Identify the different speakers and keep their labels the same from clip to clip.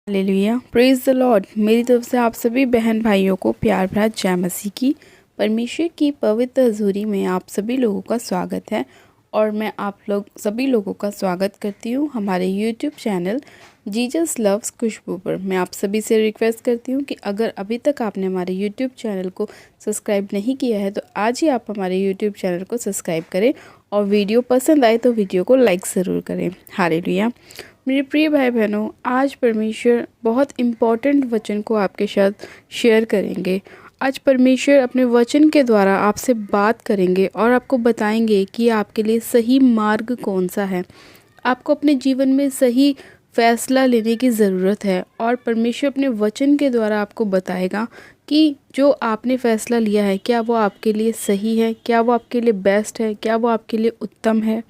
Speaker 1: Hallelujah, praise the Lord. मेरी तरफ से आप सभी बहन भाइयों को प्यार भरा जय मसीह की। परमेश्वर की पवित्र हजूरी में आप सभी लोगों का स्वागत है और मैं आप लोग सभी लोगों का स्वागत करती हूँ हमारे यूट्यूब चैनल जीसस लव्स खुशबू पर। मैं आप सभी से रिक्वेस्ट करती हूँ कि अगर अभी तक आपने हमारे यूट्यूब चैनल को सब्सक्राइब नहीं किया है तो आज ही आप हमारे यूट्यूब चैनल को सब्सक्राइब करें और वीडियो पसंद आए तो वीडियो को लाइक ज़रूर करें। हालेलुया। मेरे प्रिय भाई बहनों, आज परमेश्वर बहुत इम्पॉर्टेंट वचन को आपके साथ शेयर करेंगे। आज परमेश्वर अपने वचन के द्वारा आपसे बात करेंगे और आपको बताएंगे कि आपके लिए सही मार्ग कौन सा है। आपको अपने जीवन में सही फैसला लेने की ज़रूरत है और परमेश्वर अपने वचन के द्वारा आपको बताएगा कि जो आपने फ़ैसला लिया है क्या वो आपके लिए सही है, क्या वो आपके लिए बेस्ट है, क्या वो आपके लिए उत्तम है।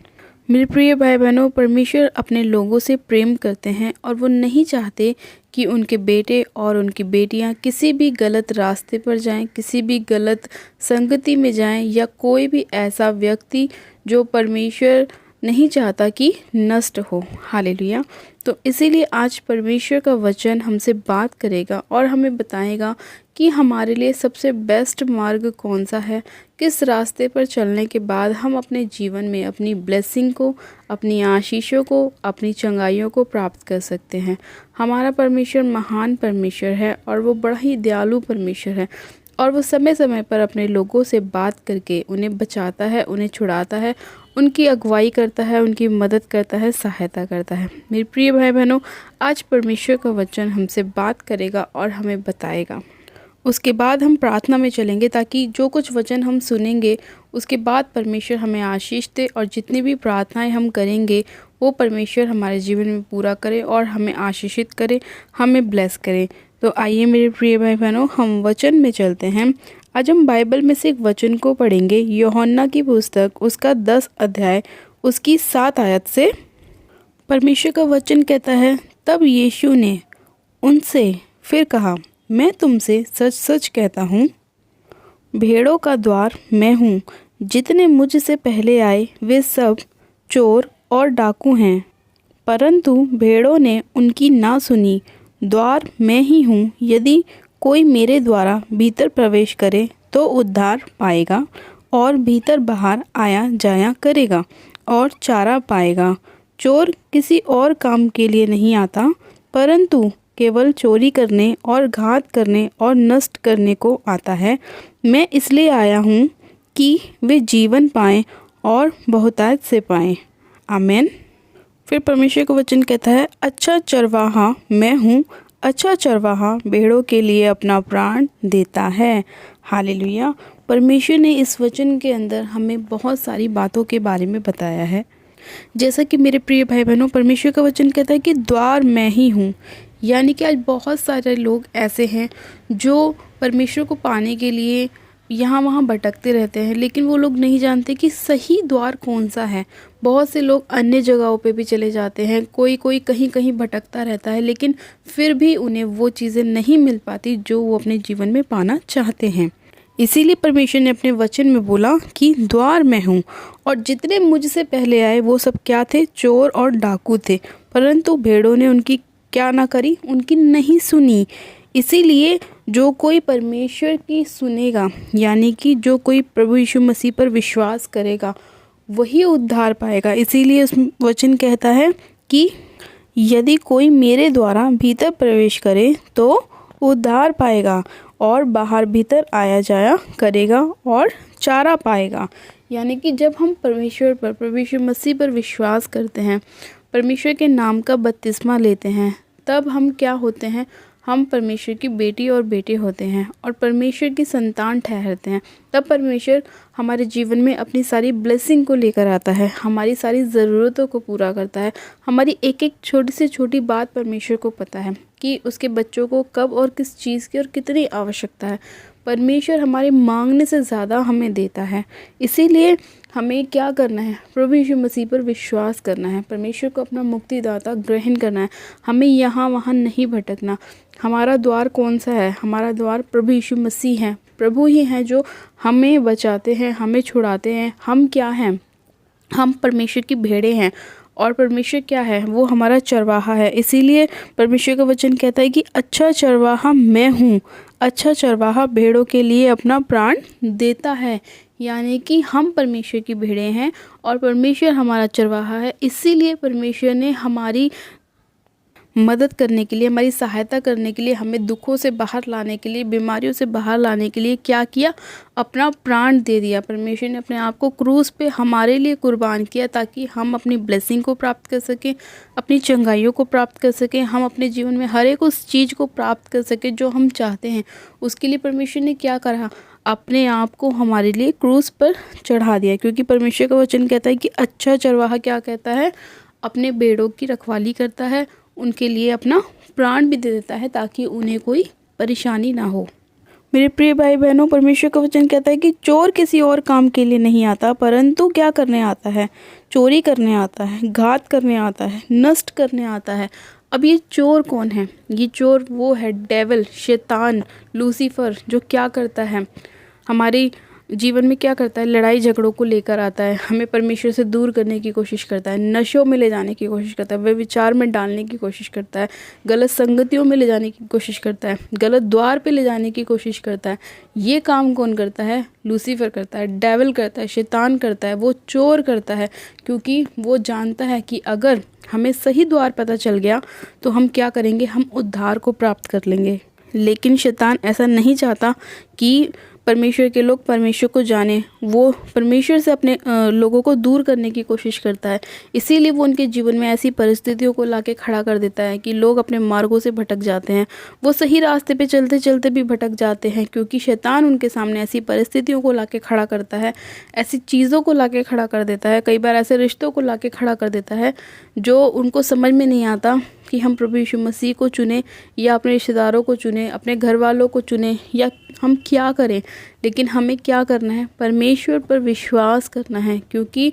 Speaker 1: मेरे प्रिय भाई बहनों, परमेश्वर अपने लोगों से प्रेम करते हैं और वो नहीं चाहते कि उनके बेटे और उनकी बेटियां किसी भी गलत रास्ते पर जाएं, किसी भी गलत संगति में जाएं या कोई भी ऐसा व्यक्ति जो परमेश्वर नहीं चाहता कि नष्ट हो। हालेलुया। तो इसीलिए आज परमेश्वर का वचन हमसे बात करेगा और हमें बताएगा कि हमारे लिए सबसे बेस्ट मार्ग कौन सा है, किस रास्ते पर चलने के बाद हम अपने जीवन में अपनी ब्लेसिंग को, अपनी आशीषों को, अपनी चंगाइयों को प्राप्त कर सकते हैं। हमारा परमेश्वर महान परमेश्वर है और वो बड़ा ही दयालु परमेश्वर है और वो समय समय पर अपने लोगों से बात करके उन्हें बचाता है, उन्हें छुड़ाता है, उनकी अगुवाई करता है, उनकी मदद करता है, सहायता करता है। मेरे प्रिय भाई बहनों, आज परमेश्वर का वचन हमसे बात करेगा और हमें बताएगा। उसके बाद हम प्रार्थना में चलेंगे ताकि जो कुछ वचन हम सुनेंगे उसके बाद परमेश्वर हमें आशीष दे और जितनी भी प्रार्थनाएं हम करेंगे वो परमेश्वर हमारे जीवन में पूरा करे और हमें आशीषित करे, हमें ब्लेस करे। तो आइए मेरे प्रिय भाई बहनों, हम वचन में चलते हैं। आज हम बाइबल में से एक वचन को पढ़ेंगे, यूहन्ना की पुस्तक उसका 10 अध्याय उसकी 7 आयत से। परमेश्वर का वचन कहता है, तब यीशु ने उनसे फिर कहा, मैं तुमसे सच सच कहता हूँ, भेड़ों का द्वार मैं हूँ। जितने मुझसे पहले आए वे सब चोर और डाकू हैं, परंतु भेड़ों ने उनकी ना सुनी। द्वार मैं ही हूँ। यदि कोई मेरे द्वारा भीतर प्रवेश करे तो उद्धार पाएगा और भीतर बाहर आया जाया करेगा और चारा पाएगा। चोर किसी और काम के लिए नहीं आता, परंतु केवल चोरी करने और घात करने और नष्ट करने को आता है। मैं इसलिए आया हूँ कि वे जीवन पाएं और बहुतायत से पाएं। आमीन। फिर परमेश्वर का वचन कहता है, अच्छा चरवाहा मैं हूँ। अच्छा चरवाहा भेड़ों के लिए अपना प्राण देता है। हालेलुया। परमेश्वर ने इस वचन के अंदर हमें बहुत सारी बातों के बारे में बताया है। जैसा कि मेरे प्रिय भाई बहनों, परमेश्वर का वचन कहता है कि द्वार मैं ही हूँ। यानी कि आज बहुत सारे लोग ऐसे हैं जो परमेश्वर को पाने के लिए यहाँ वहाँ भटकते रहते हैं, लेकिन वो लोग नहीं जानते कि सही द्वार कौन सा है। बहुत से लोग अन्य जगहों पे भी चले जाते हैं, कोई कोई कहीं कहीं भटकता रहता है, लेकिन फिर भी उन्हें वो चीज़ें नहीं मिल पाती जो वो अपने जीवन में पाना चाहते हैं। इसीलिए परमेश्वर ने अपने वचन में बोला कि द्वार मैं हूँ। और जितने मुझसे पहले आए वो सब क्या थे? चोर और डाकू थे, परंतु भेड़ों ने उनकी क्या ना करी? उनकी नहीं सुनी। इसीलिए जो कोई परमेश्वर की सुनेगा, यानी कि जो कोई प्रभु यीशु मसीह पर विश्वास करेगा, वही उद्धार पाएगा। इसीलिए उस वचन कहता है कि यदि कोई मेरे द्वारा भीतर प्रवेश करे तो उद्धार पाएगा और बाहर भीतर आया जाया करेगा और चारा पाएगा। यानी कि जब हम परमेश्वर पर, प्रभु यीशु मसीह पर विश्वास करते हैं, परमेश्वर के नाम का बपतिस्मा लेते हैं, तब हम क्या होते हैं? हम परमेश्वर की बेटी और बेटे होते हैं और परमेश्वर की संतान ठहरते हैं। तब परमेश्वर हमारे जीवन में अपनी सारी ब्लेसिंग को लेकर आता है, हमारी सारी ज़रूरतों को पूरा करता है। हमारी एक एक छोटी से छोटी बात परमेश्वर को पता है कि उसके बच्चों को कब और किस चीज़ की और कितनी आवश्यकता है। परमेश्वर हमारे मांगने से ज़्यादा हमें देता है। इसीलिए हमें क्या करना है? प्रभु यीशु मसीह पर विश्वास करना है, परमेश्वर को अपना मुक्तिदाता ग्रहण करना है। हमें यहाँ वहाँ नहीं भटकना। हमारा द्वार कौन सा है? हमारा द्वार प्रभु यीशु मसीह है। प्रभु ही हैं जो हमें बचाते हैं, हमें छुड़ाते हैं। हम क्या हैं? हम परमेश्वर की भेड़ें हैं और परमेश्वर क्या है, वो हमारा चरवाहा है। इसीलिए परमेश्वर का वचन कहता है कि अच्छा चरवाहा मैं हूँ, अच्छा चरवाहा भेड़ों के लिए अपना प्राण देता है। यानी कि हम परमेश्वर की भेड़ें हैं और परमेश्वर हमारा चरवाहा है। इसीलिए परमेश्वर ने हमारी मदद करने के लिए, हमारी सहायता करने के लिए, हमें दुखों से बाहर लाने के लिए, बीमारियों से बाहर लाने के लिए क्या किया, अपना प्राण दे दिया। परमेश्वर ने अपने आप को क्रूस पे हमारे लिए कुर्बान किया ताकि हम अपनी ब्लेसिंग को प्राप्त कर सकें, अपनी चंगाइयों को प्राप्त कर सकें, हम अपने जीवन में हर एक उस चीज़ को प्राप्त कर सकें जो हम चाहते हैं। उसके लिए परमेश्वर ने क्या करा, अपने आप को हमारे लिए क्रूस पर चढ़ा दिया। क्योंकि परमेश्वर का वचन कहता है कि अच्छा चरवाहा क्या कहता है, अपने भेड़ों की रखवाली करता है, उनके लिए अपना प्राण भी दे देता है ताकि उन्हें कोई परेशानी ना हो। मेरे प्रिय भाई बहनों, परमेश्वर का वचन कहता है कि चोर किसी और काम के लिए नहीं आता, परंतु क्या करने आता है, चोरी करने आता है, घात करने आता है, नष्ट करने आता है। अब ये चोर कौन है? ये चोर वो है डेविल, शैतान, लूसीफर, जो क्या करता है, हमारी जीवन में क्या करता है, लड़ाई झगड़ों को लेकर आता है, हमें परमेश्वर से दूर करने की कोशिश करता है, नशों में ले जाने की कोशिश करता है, व्यभिचार में डालने की कोशिश करता है, गलत संगतियों में ले जाने की कोशिश करता है, गलत द्वार पे ले जाने की कोशिश करता है। ये काम कौन करता है? लूसीफर करता है, डेविल करता है, शैतान करता है, वो चोर करता है। क्योंकि वो जानता है कि अगर हमें सही द्वार पता चल गया तो हम क्या करेंगे, हम उद्धार को प्राप्त कर लेंगे। लेकिन शैतान ऐसा नहीं चाहता कि परमेश्वर के लोग परमेश्वर को जाने। वो परमेश्वर से अपने लोगों को दूर करने की कोशिश करता है। इसीलिए वो उनके जीवन में ऐसी परिस्थितियों को लाके खड़ा कर देता है कि लोग अपने मार्गों से भटक जाते हैं, वो सही रास्ते पे चलते चलते भी भटक जाते हैं। क्योंकि शैतान उनके सामने ऐसी परिस्थितियों को लाके खड़ा करता है, ऐसी चीज़ों को लाके खड़ा कर देता है, कई बार ऐसे रिश्तों को लाके खड़ा कर देता है जो उनको समझ में नहीं आता कि हम प्रभु यीशु मसीह को चुने या अपने रिश्तेदारों को चुने, अपने घर वालों को चुने, या हम क्या करें। लेकिन हमें क्या करना है, परमेश्वर पर विश्वास करना है। क्योंकि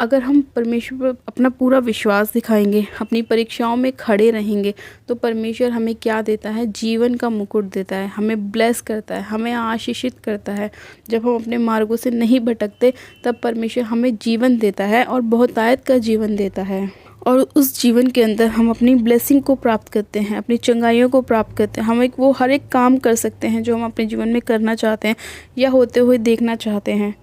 Speaker 1: अगर हम परमेश्वर पर अपना पूरा विश्वास दिखाएंगे, अपनी परीक्षाओं में खड़े रहेंगे, तो परमेश्वर हमें क्या देता है, जीवन का मुकुट देता है, हमें ब्लेस करता है, हमें आशीषित करता है। जब हम अपने मार्गों से नहीं भटकते तब परमेश्वर हमें जीवन देता है और बहुतायत का जीवन देता है। और उस जीवन के अंदर हम अपनी ब्लेसिंग को प्राप्त करते हैं, अपनी चंगाइयों को प्राप्त करते हैं। हम वो हर एक काम कर सकते हैं जो हम अपने जीवन में करना चाहते हैं या होते हुए देखना चाहते हैं।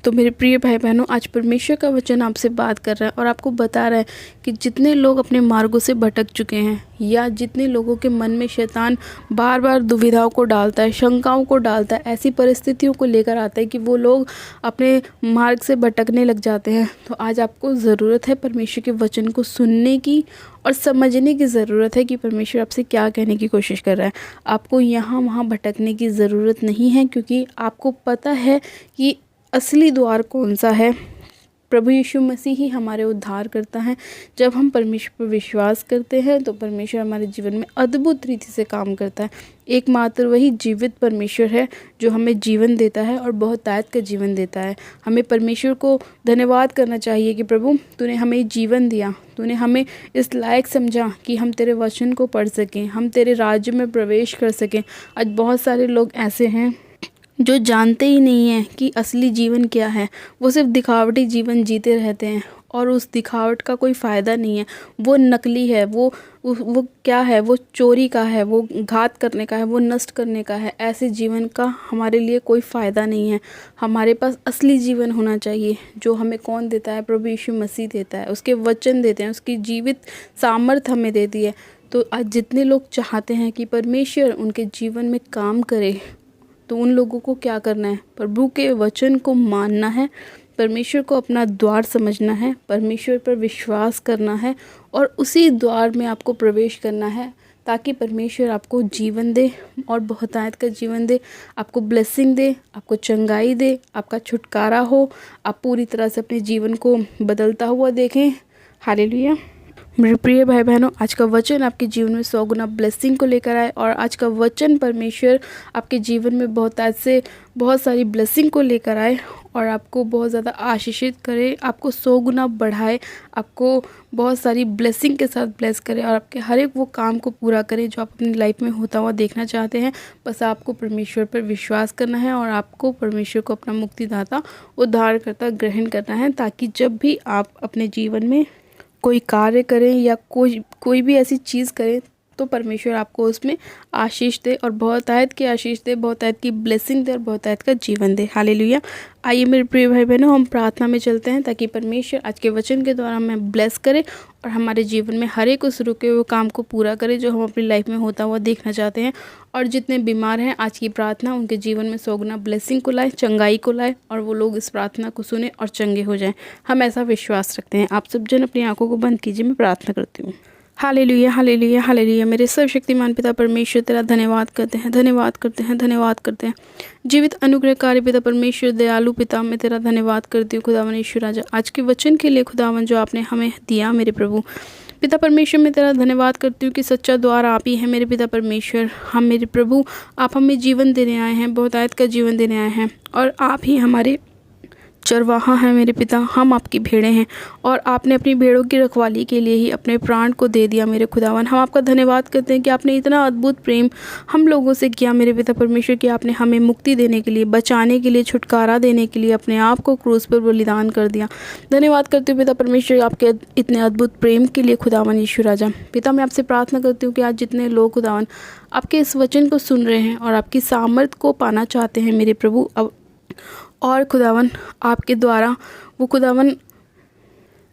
Speaker 1: तो मेरे प्रिय भाई बहनों, आज परमेश्वर का वचन आपसे बात कर रहा है और आपको बता रहा है कि जितने लोग अपने मार्गों से भटक चुके हैं, या जितने लोगों के मन में शैतान बार बार दुविधाओं को डालता है, शंकाओं को डालता है, ऐसी परिस्थितियों को लेकर आता है कि वो लोग अपने मार्ग से भटकने लग जाते हैं, तो आज आपको ज़रूरत है परमेश्वर के वचन को सुनने की और समझने की ज़रूरत है कि परमेश्वर आपसे क्या कहने की कोशिश कर रहा है। आपको यहाँ वहाँ भटकने की ज़रूरत नहीं है, क्योंकि आपको पता है कि असली द्वार कौन सा है। प्रभु यीशु मसीह ही हमारे उद्धार करता है। जब हम परमेश्वर पर विश्वास करते हैं तो परमेश्वर हमारे जीवन में अद्भुत रीति से काम करता है। एकमात्र वही जीवित परमेश्वर है जो हमें जीवन देता है और बहुतायत का जीवन देता है। हमें परमेश्वर को धन्यवाद करना चाहिए कि प्रभु तूने हमें जीवन दिया, तूने हमें इस लायक समझा कि हम तेरे वचन को पढ़ सकें, हम तेरे राज्य में प्रवेश कर सकें। आज बहुत सारे लोग ऐसे हैं जो जानते ही नहीं हैं कि असली जीवन क्या है। वो सिर्फ दिखावटी जीवन जीते रहते हैं और उस दिखावट का कोई फ़ायदा नहीं है। वो नकली है, वो क्या है, वो चोरी का है, वो घात करने का है, वो नष्ट करने का है। ऐसे जीवन का हमारे लिए कोई फ़ायदा नहीं है। हमारे पास असली जीवन होना चाहिए जो हमें कौन देता है, प्रभु यीशु मसीह देता है। उसके वचन देते हैं, उसकी जीवित सामर्थ हमें देती है। तो आज जितने लोग चाहते हैं कि परमेश्वर उनके जीवन में काम करे, तो उन लोगों को क्या करना है, प्रभु के वचन को मानना है, परमेश्वर को अपना द्वार समझना है, परमेश्वर पर विश्वास करना है और उसी द्वार में आपको प्रवेश करना है, ताकि परमेश्वर आपको जीवन दे और बहुतायत का जीवन दे, आपको ब्लेसिंग दे, आपको चंगाई दे, आपका छुटकारा हो, आप पूरी तरह से अपने जीवन को बदलता हुआ देखें। हालेलुया। मेरे प्रिय भाई बहनों, आज का वचन आपके जीवन में 100 गुना ब्लेसिंग को लेकर आए और आज का वचन परमेश्वर आपके जीवन में बहुतायत से बहुत सारी ब्लेसिंग को लेकर आए और आपको बहुत ज़्यादा आशीषित करे, आपको 100 गुना बढ़ाए, आपको बहुत सारी ब्लेसिंग के साथ ब्लेस करे और आपके हर एक वो काम को पूरा करे जो आप अपनी लाइफ में होता हुआ देखना चाहते हैं। बस आपको परमेश्वर पर विश्वास करना है और आपको परमेश्वर को अपना मुक्तिदाता, उद्धारकर्ता ग्रहण करना है, ताकि जब भी आप अपने जीवन में कोई कार्य करें या कोई भी ऐसी चीज़ करें तो परमेश्वर आपको उसमें आशीष दे और बहुतायत की आशीष दे, बहुतायत की ब्लेसिंग दे और बहुतायत का जीवन दे। हालेलुया। आइए मेरे प्रिय भाई बहनों, हम प्रार्थना में चलते हैं ताकि परमेश्वर आज के वचन के द्वारा हमें ब्लेस करे और हमारे जीवन में हर एक उस रुके हुए काम को पूरा करे जो हम अपनी लाइफ में होता हुआ देखना चाहते हैं। और जितने बीमार हैं, आज की प्रार्थना उनके जीवन में सौगुना ब्लेसिंग को लाए, चंगाई को लाए और वो लोग इस प्रार्थना को सुने और चंगे हो जाएं। हम ऐसा विश्वास रखते हैं। आप सब जन अपनी आंखों को बंद कीजिए, मैं प्रार्थना करती हूँ। Hallelujah, hallelujah, hallelujah. मेरे सर्वशक्तिमान पिता परमेश्वर तेरा धन्यवाद करते हैं, धन्यवाद करते हैं, धन्यवाद करते हैं। जीवित अनुग्रहकारी पिता परमेश्वर, दयालु पिता, मैं तेरा धन्यवाद करती हूँ खुदावन ईश्वर राजा, आज के वचन के लिए खुदावन जो आपने हमें दिया मेरे प्रभु पिता परमेश्वर। मैं तेरा धन्यवाद करती हूँ कि सच्चा द्वार आप ही है मेरे पिता परमेश्वर। हम मेरे प्रभु, आप हमें जीवन देने आए हैं, बहुतायत का जीवन देने आए हैं और आप ही हमारे चरवाहा हैं मेरे पिता। हम आपकी भेड़ें हैं और आपने अपनी भेड़ों की रखवाली के लिए ही अपने प्राण को दे दिया मेरे खुदावन। हम आपका धन्यवाद करते हैं कि आपने इतना अद्भुत प्रेम हम लोगों से किया मेरे पिता परमेश्वर कि आपने हमें मुक्ति देने के लिए, बचाने के लिए, छुटकारा देने के लिए अपने आप को क्रूस पर बलिदान कर दिया। धन्यवाद करती हूँ पिता परमेश्वर आपके इतने अद्भुत प्रेम के लिए खुदावन ईश्वर राजा। पिता मैं आपसे प्रार्थना करती हूँ कि आज जितने लोग खुदावन आपके इस वचन को सुन रहे हैं और आपकी सामर्थ को पाना चाहते हैं मेरे प्रभु, अब और खुदावन आपके द्वारा वो खुदावन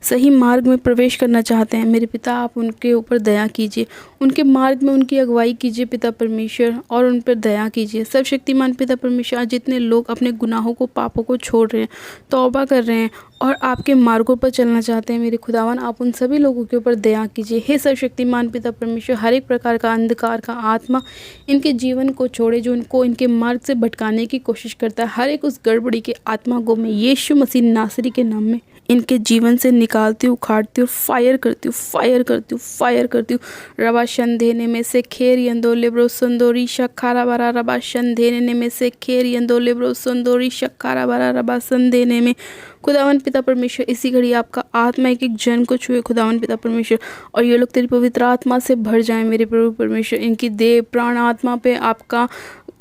Speaker 1: सही मार्ग में प्रवेश करना चाहते हैं मेरे पिता, आप उनके ऊपर दया कीजिए, उनके मार्ग में उनकी अगुवाई कीजिए पिता परमेश्वर और उन पर दया कीजिए। सर्वशक्तिमान पिता परमेश्वर, आज जितने लोग अपने गुनाहों को, पापों को छोड़ रहे हैं, तौबा कर रहे हैं और आपके मार्गों पर चलना चाहते हैं मेरे खुदावन, आप उन सभी लोगों के ऊपर दया कीजिए। हे सर्वशक्तिमान पिता परमेश्वर, हर एक प्रकार का अंधकार का आत्मा इनके जीवन को छोड़े जो उनको इनके मार्ग से भटकाने की कोशिश करता है। हर एक उस गड़बड़ी के आत्मा को मैं यीशु मसीह नासरी के नाम में इनके जीवन से निकालती हूँ, उखाड़ती हूँ, फायर करती हूँ, फायर करती हूँ, फायर करती हूँ। रबा शंधेने में से खेर यंदो लेब्रो संदोरी शक्खारा बरा रबा शंधेने में से खेर यंदो लेब्रो संदोरी शक्खारा बरा रबा संधेने में खुदावन पिता परमेश्वर, इसी घड़ी आपका आत्मा एक एक जन को छुए खुदावन पिता परमेश्वर और ये लोग तेरी पवित्र आत्मा से भर जाएं मेरे प्रभु परमेश्वर। इनकी देह, प्राण, आत्मा पे आपका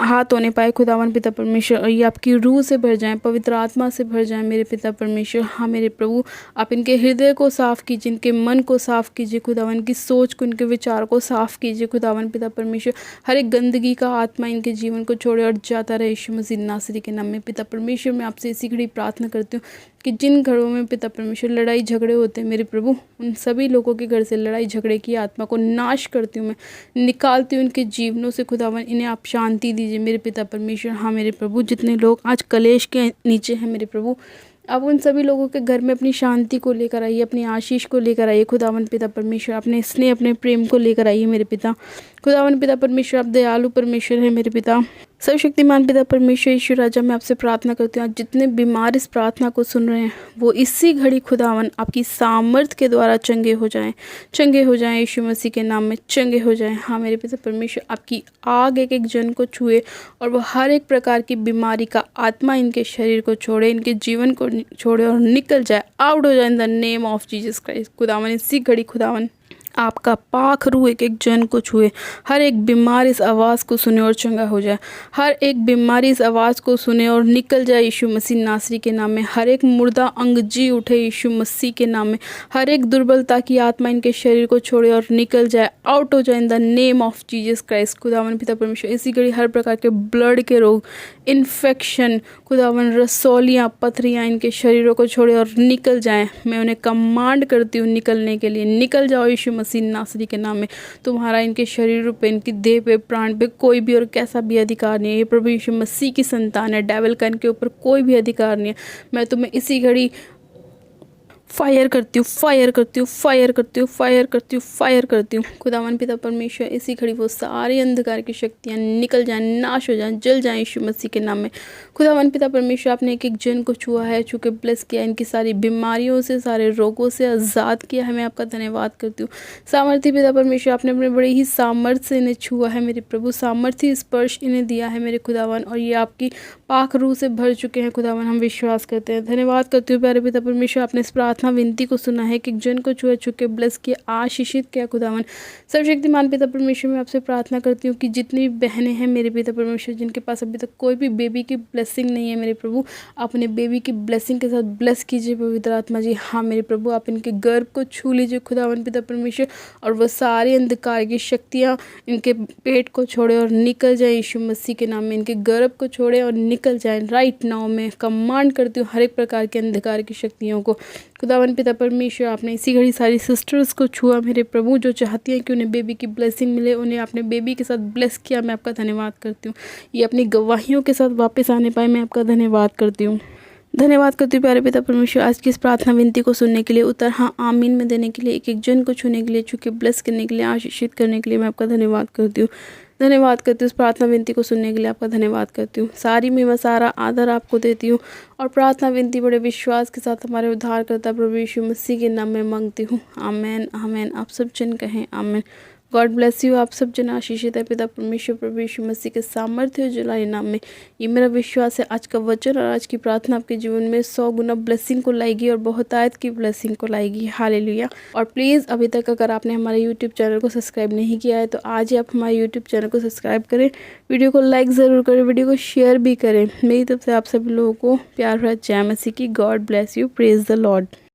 Speaker 1: हाथ होने पाए खुदावन पिता परमेश्वर और ये आपकी रूह से भर जाएं, पवित्र आत्मा से भर जाएं मेरे पिता परमेश्वर। हाँ मेरे प्रभु, आप इनके हृदय को साफ़ कीजिए, इनके मन को साफ़ कीजिए खुदावन, की सोच को, इनके विचार को साफ़ कीजिए खुदावन पिता परमेश्वर। हर एक गंदगी का आत्मा इनके जीवन को छोड़े और जाता रहे यीशु मसीह नासरी के नाम में पिता परमेश्वर। मैं आपसे इसी घड़ी प्रार्थना करती हूँ कि जिन घरों में पिता परमेश्वर लड़ाई झगड़े होते हैं मेरे प्रभु, उन सभी लोगों के घर से लड़ाई झगड़े की आत्मा को नाश करती हूँ, मैं निकालती हूँ उनके जीवनों से खुदावन। इन्हें आप शांति दीजिए मेरे पिता परमेश्वर। हाँ मेरे प्रभु, जितने लोग आज कलेश के नीचे हैं मेरे प्रभु, अब उन सभी लोगों के घर में अपनी शांति को लेकर आइए, अपनी आशीष को लेकर आइए खुदावन पिता परमेश्वर। अपने स्नेह, अपने प्रेम को लेकर आइए मेरे पिता खुदावन पिता परमेश्वर। आप दयालु परमेश्वर हैं मेरे पिता। सर्वशक्तिमान पिता परमेश्वर ईश्वर राजा, मैं आपसे प्रार्थना करती हूँ आज जितने बीमार इस प्रार्थना को सुन रहे हैं वो इसी घड़ी खुदावन आपकी सामर्थ के द्वारा चंगे हो जाएं, चंगे हो जाएं यीशु मसीह के नाम में चंगे हो जाएं। हाँ मेरे पिता परमेश्वर, आपकी आग एक एक जन को छुए और वो हर एक प्रकार की बीमारी का आत्मा इनके शरीर को छोड़े, इनके जीवन को छोड़े और निकल जाए, आउट हो जाए in the name of Jesus Christ खुदावन। इसी घड़ी खुदावन आपका पाक रूह एक एक जन को छुए, हर एक बीमार इस आवाज़ को सुने और चंगा हो जाए, हर एक बीमारी इस आवाज़ को सुने और निकल जाए यीशु मसीह नासरी के नाम में। हर एक मुर्दा अंग जी उठे यीशु मसीह के नाम में। हर एक दुर्बलता की आत्मा इनके शरीर को छोड़े और निकल जाए, आउट हो जाए in the name of Jesus Christ खुदावन पिता परमेश्वर। इसी घड़ी हर प्रकार के ब्लड के रोग, इन्फेक्शन खुदावन, रसौलियाँ, पथरियाँ इनके शरीरों को छोड़े और निकल जाएं। मैं उन्हें कमांड करती हूँ निकलने के लिए, निकल जाओ यीशु मसीह नासरी के नाम में। तुम्हारा इनके शरीर पे, इनकी देह पे, प्राण पे कोई भी और कैसा भी अधिकार नहीं है। ये प्रभु यीशु मसीह की संतान है, डेविल का इनके ऊपर कोई भी अधिकार नहीं है। मैं तुम्हें इसी घड़ी फायर करती हूँ, फायर करती हूँ, फायर करती हूँ, फायर करती हूँ, फायर करती हूँ खुदावन पिता परमेश्वर। इसी घड़ी वो सारी अंधकार की शक्तियाँ निकल जाएं, नाश हो जाएं, जल जाएं यीशु मसीह के नाम में खुदावन पिता परमेश्वर। आपने एक एक जन को छुआ है, छू के ब्लेस किया, इनकी सारी बीमारियों से, सारे रोगों से आज़ाद किया है। मैं आपका धन्यवाद करती हूँ सामर्थ्य पिता परमेश्वर। आपने अपने बड़े ही सामर्थ्य से इन्हें छुआ है मेरे प्रभु, सामर्थ्य स्पर्श इन्हें दिया है मेरे खुदावन और ये आपकी पाक रूह से भर चुके हैं खुदावन। हम विश्वास करते हैं, धन्यवाद करते हुए प्यारे पिता परमेश्वर। आपने इस प्रार्थना प्रार्थना विनती को सुना है, एक जन को छुआ छू के ब्लेस किया, आशीषित किया खुदावन। सर्वशक्तिमान पिता परमेश्वर, मैं आपसे प्रार्थना करती हूँ कि जितनी भी बहनें हैं मेरे पिता परमेश्वर, जिनके पास अभी तक कोई भी बेबी की ब्लेसिंग नहीं है मेरे प्रभु, अपने बेबी की ब्लेसिंग के साथ ब्लेस कीजिए पवित्र आत्मा जी। हाँ मेरे प्रभु, आप इनके गर्भ को छू लीजिए खुदावन पिता परमेश्वर, और वह सारी अंधकार की शक्तियाँ इनके पेट को छोड़े और निकल जाए यीशु मसीह के नाम में। इनके गर्भ को छोड़े और निकल जाए राइट नाउ। में कमांड करती हूँ हर एक प्रकार के अंधकार की शक्तियों को खुदावन पिता परमेश्वर। आपने इसी घड़ी सारी सिस्टर्स को छुआ मेरे प्रभु, जो चाहती हैं कि उन्हें बेबी की ब्लेसिंग मिले, उन्हें आपने बेबी के साथ ब्लेस किया। मैं आपका धन्यवाद करती हूँ। ये अपनी गवाहियों के साथ वापस आने पाए, मैं आपका धन्यवाद करती हूँ। धन्यवाद करती हूँ प्यारे पिता परमेश्वर, आज की इस प्रार्थना विनती को सुनने के लिए, उत्तर हाँ आमीन में देने के लिए, एक एक जन को छूने के लिए, छू के ब्लेस करने के लिए, आशीषित करने के लिए मैं आपका धन्यवाद करती हूँ। धन्यवाद करती हूँ इस प्रार्थना विनती को सुनने के लिए, आपका धन्यवाद करती हूँ। सारी महिमा सारा आदर आपको देती हूँ और प्रार्थना विनती बड़े विश्वास के साथ हमारे उद्धारकर्ता प्रभु यीशु मसीह के नाम में मांगती हूँ। आमेन आमेन। आप सब जन कहें आमेन। God bless you. आप सब जन आशीषित है पिता परमेश्वर प्रभु यीशु मसीह के सामर्थ्य जुलाई नाम में। ये मेरा विश्वास है आज का वचन और आज की प्रार्थना आपके जीवन में 100 गुना ब्लेसिंग को लाएगी और बहुतायत की ब्लेसिंग को लाएगी। हालेलुया। और प्लीज़ अभी तक अगर आपने हमारे यूट्यूब चैनल को सब्सक्राइब नहीं किया है तो आज ही आप हमारे यूट्यूब चैनल को सब्सक्राइब करें, वीडियो को लाइक ज़रूर करें, वीडियो को शेयर भी करें। मेरी तरफ से आप सभी लोगों को प्यार भरा जय मसीह की। God bless you. Praise the Lord.